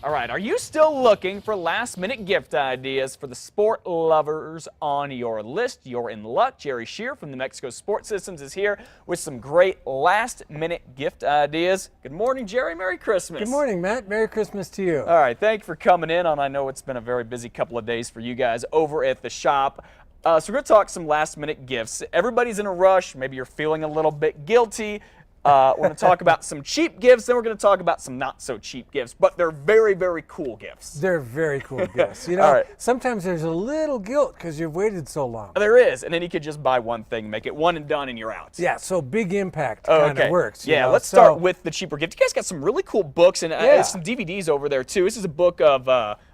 All right, are you still looking for last-minute gift ideas for the sport lovers on your list? You're in luck. Jerry Shear from New Mexico Sport Systems is here with some great last-minute gift ideas. Good morning, Jerry. Merry Christmas. Good morning, Matt. Merry Christmas to you. All right, thank you for coming in on. I know it's been a very busy couple of days for you guys over at the shop. So we're going to talk some last-minute gifts. Everybody's in a rush. Maybe you're feeling a little bit guilty. We're going to talk about some cheap gifts, then we're going to talk about some not-so-cheap gifts, but they're very, very cool gifts. They're very cool gifts. You know, sometimes there's a little guilt because you've waited so long. There is, and then you could just buy one thing, make it one and done, and you're out. Yeah, so big impact kind of works. Yeah, let's start with the cheaper gift. You guys got some really cool books and some DVDs over there, too. This is a book of,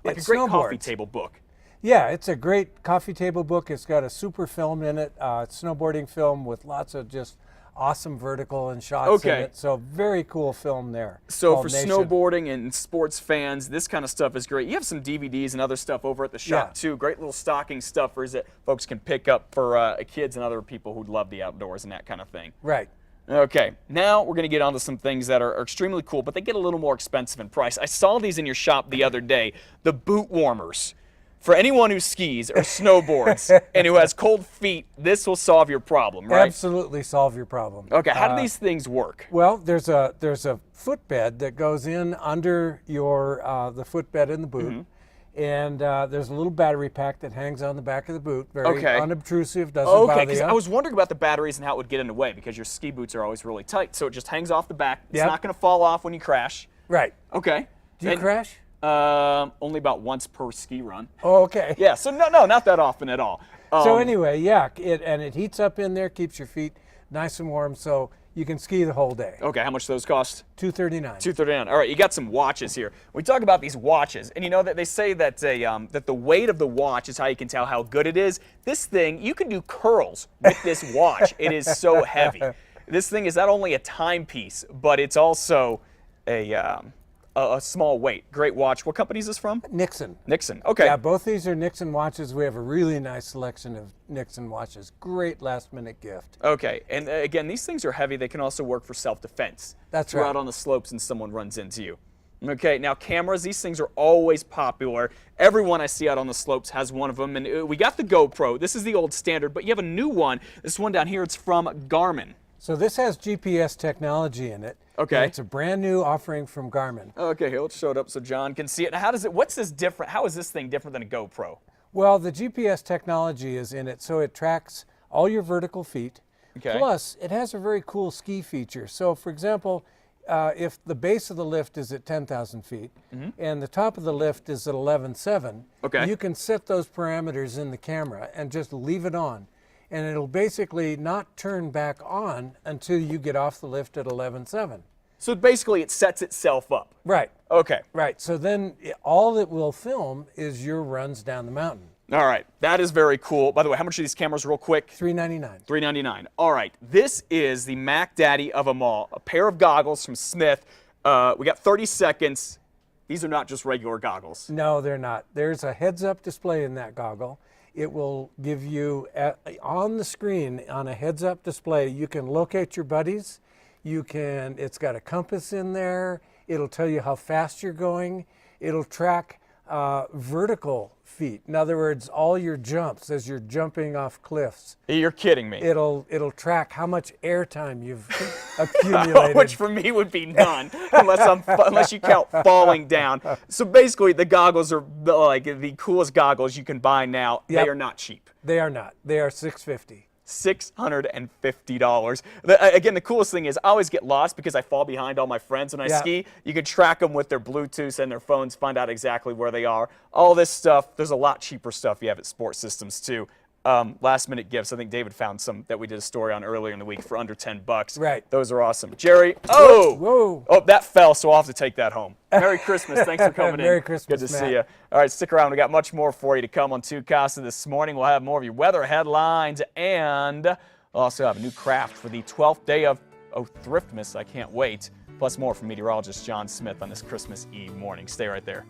like a great coffee table book. Yeah, it's a great coffee table book. It's got a super film in it. It's snowboarding film with lots of just awesome vertical and shots in it. So very cool film there. So for snowboarding and sports fans, this kind of stuff is great. You have some DVDs and other stuff over at the shop too. Great little stocking stuffers that folks can pick up for kids and other people who love the outdoors and that kind of thing. Right. Okay, now we're going to get onto some things that are extremely cool, but they get a little more expensive in price. I saw these in your shop the other day, the boot warmers. For anyone who skis or snowboards and who has cold feet, this will solve your problem, right? Absolutely solve your problem. Okay, how do these things work? Well, there's a footbed that goes in under your the footbed in the boot, and there's a little battery pack that hangs on the back of the boot, very unobtrusive, doesn't bother you. Because I was wondering about the batteries and how it would get in the way because your ski boots are always really tight, so it just hangs off the back. It's not going to fall off when you crash. Right. Okay. Do you crash? Only about once per ski run. Oh, okay. Yeah, so no, not that often at all. So anyway, yeah, it heats up in there, keeps your feet nice and warm, so you can ski the whole day. Okay, how much do those cost? $239. $239. All right, you got some watches here. We talk about these watches, and you know that they say that that the weight of the watch is how you can tell how good it is. This thing, you can do curls with this watch. It is so heavy. This thing is not only a timepiece, but it's also a small weight. Great watch. What company is this from? Nixon. Nixon. Okay. Yeah, both these are Nixon watches. We have a really nice selection of Nixon watches. Great last-minute gift. Okay, and again, these things are heavy. They can also work for self-defense. That's You're right. out on the slopes and someone runs into you. Okay, now cameras, these things are always popular. Everyone I see out on the slopes has one of them, and we got the GoPro. This is the old standard, but you have a new one. This one down here, it's from Garmin. So this has GPS technology in it. Okay. It's a brand new offering from Garmin. Okay, here, let's show it up so John can see it. Now, what's this different? How is this thing different than a GoPro? Well, the GPS technology is in it, so it tracks all your vertical feet. Okay. Plus, it has a very cool ski feature. So, for example, if the base of the lift is at 10,000 feet and the top of the lift is at 11,700, you can set those parameters in the camera and just leave it on. And it'll basically not turn back on until you get off the lift at 11,700. So basically it sets itself up. Right. Okay. Right. So then all it will film is your runs down the mountain. All right. That is very cool. By the way, how much are these cameras real quick? $399. $399. All right. This is the Mac Daddy of them all. A pair of goggles from Smith. We got 30 seconds. These are not just regular goggles. No, they're not. There's a heads-up display in that goggle. It will give you, on the screen, on a heads-up display, you can locate your buddies. It's got a compass in there. It'll tell you how fast you're going. It'll track vertical feet. In other words, all your jumps as you're jumping off cliffs. You're kidding me. It'll track how much air time you've accumulated. Which for me would be none, unless you count falling down. So basically, the goggles are like the coolest goggles you can buy now. Yep. They are not cheap. They are not. They are $650. $650. Again, the coolest thing is I always get lost because I fall behind all my friends when I ski. You can track them with their Bluetooth and their phones, find out exactly where they are. All this stuff, there's a lot cheaper stuff you have at Sport Systems too. Last minute gifts. I think David found some that we did a story on earlier in the week for under 10 bucks. Right. Those are awesome. Jerry, oh, that fell, so I'll have to take that home. Merry Christmas. Thanks for coming in. Merry Christmas, Good to see you. All right, stick around. We got much more for you to come on Two Casa this morning. We'll have more of your weather headlines, and we'll also have a new craft for the 12th day of Thriftmas. I can't wait. Plus more from meteorologist John Smith on this Christmas Eve morning. Stay right there.